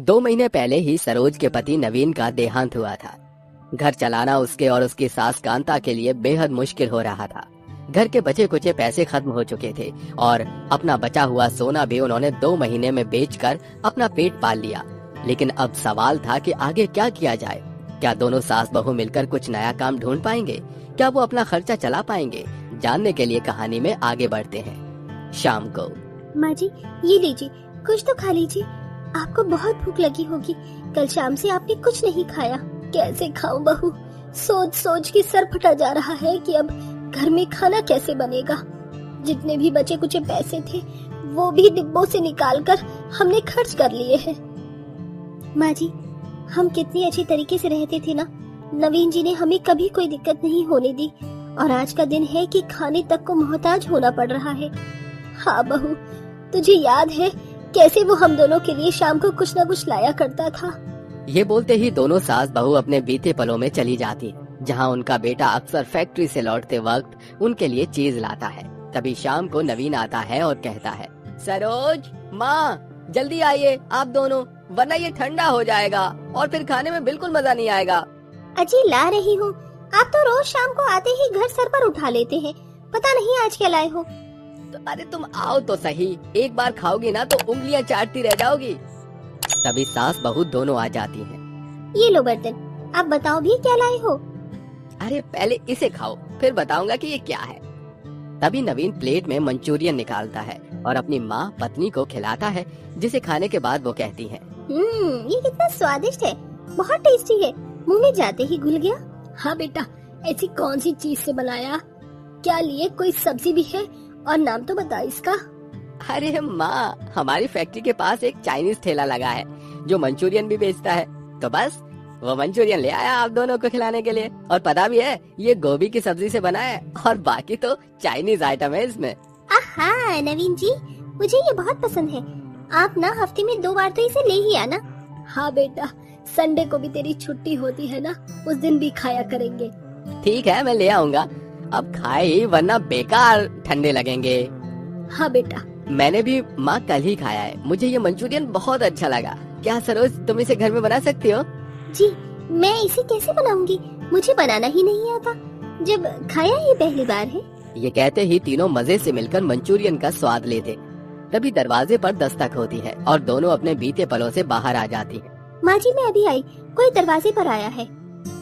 2 महीने पहले ही सरोज के पति नवीन का देहांत हुआ था। घर चलाना उसके और उसकी सास कांता के लिए बेहद मुश्किल हो रहा था। घर के बचे कुचे पैसे खत्म हो चुके थे और अपना बचा हुआ सोना भी उन्होंने 2 महीने में बेचकर अपना पेट पाल लिया। लेकिन अब सवाल था कि आगे क्या किया जाए। क्या दोनों सास बहू मिलकर कुछ नया काम ढूंढ पाएंगे? क्या वो अपना खर्चा चला पाएंगे? जानने के लिए कहानी में आगे बढ़ते हैं। शाम को माँ जी, ये लीजिए, कुछ तो खा लीजिए। आपको बहुत भूख लगी होगी, कल शाम से आपने कुछ नहीं खाया। कैसे खाऊं बहू, सोच सोच के सर फटा जा रहा है कि अब घर में खाना कैसे बनेगा। जितने भी बचे कुचे पैसे थे वो भी डिब्बों से निकालकर हमने खर्च कर लिए हैं। माँ जी, हम कितनी अच्छी तरीके से रहते थे ना। नवीन जी ने हमें कभी कोई दिक्कत नहीं होने दी और आज का दिन है कि खाने तक को मोहताज होना पड़ रहा है। हाँ बहू, तुझे याद है कैसे वो हम दोनों के लिए शाम को कुछ न कुछ लाया करता था। ये बोलते ही दोनों सास बहू अपने बीते पलों में चली जाती, जहाँ उनका बेटा अक्सर फैक्ट्री से लौटते वक्त उनके लिए चीज लाता है। तभी शाम को नवीन आता है और कहता है, सरोज माँ जल्दी आइए आप दोनों, वरना ये ठंडा हो जाएगा और फिर खाने में बिल्कुल मजा नहीं आएगा। अजी ला रही हूँ। आप तो रोज शाम को आते ही घर सर पर उठा लेते हैं, पता नहीं आज क्या लाए हो। तो अरे तुम आओ तो सही, एक बार खाओगी ना तो उंगलियां चाटती रह जाओगी। तभी सास बहू दोनों आ जाती हैं। ये लो बर्तन, आप बताओ भी क्या लाए हो। अरे पहले इसे खाओ, फिर बताऊंगा कि ये क्या है। तभी नवीन प्लेट में मंचूरियन निकालता है और अपनी माँ पत्नी को खिलाता है, जिसे खाने के बाद वो कहती है, ये कितना स्वादिष्ट है, बहुत टेस्टी है, मुंह में जाते ही घुल गया। हाँ बेटा, ऐसी कौन सी चीज से बनाया, क्या लिए, कोई सब्जी भी है और नाम तो बता इसका। अरे माँ, हमारी फैक्ट्री के पास एक चाइनीज ठेला लगा है जो मंचूरियन भी बेचता है, तो बस वो मंचूरियन ले आया आप दोनों को खिलाने के लिए। और पता भी है ये गोभी की सब्जी से बना है और बाकी तो चाइनीज आइटम है इसमें। आहा नवीन जी, मुझे ये बहुत पसंद है। आप ना हफ्ते में 2 बार तो इसे ले ही आना। हाँ बेटा, संडे को भी तेरी छुट्टी होती है ना, उस दिन भी खाया करेंगे। ठीक है, मैं ले आऊंगा। अब खाए ही, वरना बेकार ठंडे लगेंगे। हाँ बेटा, मैंने भी माँ कल ही खाया है, मुझे ये मंचूरियन बहुत अच्छा लगा। क्या सरोज तुम इसे घर में बना सकती हो? जी, मैं इसे कैसे बनाऊंगी, मुझे बनाना ही नहीं आता, जब खाया ही पहली बार है। ये कहते ही तीनों मजे से मिलकर मंचूरियन का स्वाद लेते। तभी दरवाजे पर दस्तक होती है और दोनों अपने बीते पलों से बाहर आ जाती है। माँ जी मैं अभी आई, कोई दरवाजे पर आया है।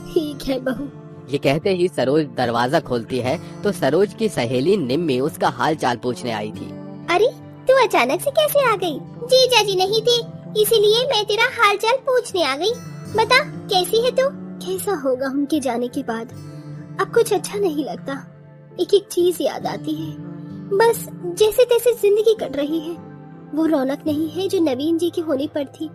ठीक है बहू। ये कहते ही सरोज दरवाजा खोलती है तो सरोज की सहेली निम्मी उसका हाल चाल पूछने आई थी। अरे तू अचानक से कैसे आ गई? जीजा जी नहीं थे, इसीलिए मैं तेरा हाल चाल पूछने आ गई। बता कैसी है तू? कैसा होगा उनके जाने के बाद, अब कुछ अच्छा नहीं लगता। एक एक चीज याद आती है, बस जैसे तैसे जिंदगी कट रही है। वो रौनक नहीं है जो नवीन जी के होने पर थी।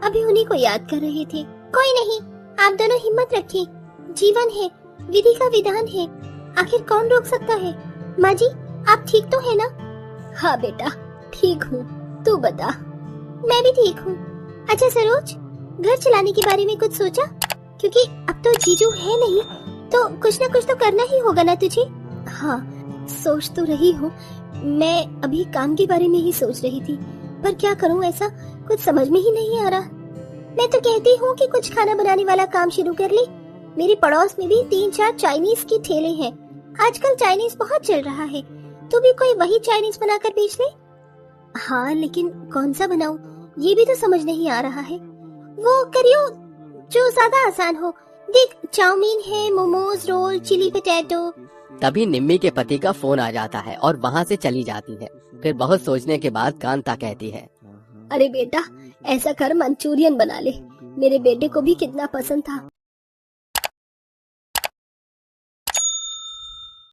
अभी उन्हीं को याद कर रहे थे। कोई नहीं, आप दोनों हिम्मत रखें, जीवन है, विधि का विधान है, आखिर कौन रोक सकता है। माँ जी आप ठीक तो है ना? हाँ बेटा ठीक हूँ, तू बता। मैं भी ठीक हूँ। अच्छा सरोज, घर चलाने के बारे में कुछ सोचा? क्योंकि अब तो जीजू है नहीं, तो कुछ ना कुछ तो करना ही होगा ना तुझे। हाँ सोच तो रही हूँ, मैं अभी काम के बारे में ही सोच रही थी, पर क्या करूँ, ऐसा कुछ समझ में ही नहीं आ रहा। मैं तो कहती हूँ कि कुछ खाना बनाने वाला काम शुरू कर ले। मेरे पड़ोस में भी 3-4 चाइनीज के ठेले हैं, आजकल चाइनीज बहुत चल रहा है, तू भी कोई वही चाइनीज बनाकर बेच ले। हाँ लेकिन कौन सा बनाऊं, ये भी तो समझ नहीं आ रहा है। वो करियो जो ज्यादा आसान हो। देख चाउमीन है, मोमोज, रोल, चिली पोटैटो। तभी निम्मी के पति का फोन आ जाता है और वहाँ से चली जाती है। फिर बहुत सोचने के बाद कांता कहती है, अरे बेटा ऐसा कर मंचूरियन बना ले, मेरे बेटे को भी कितना पसंद था।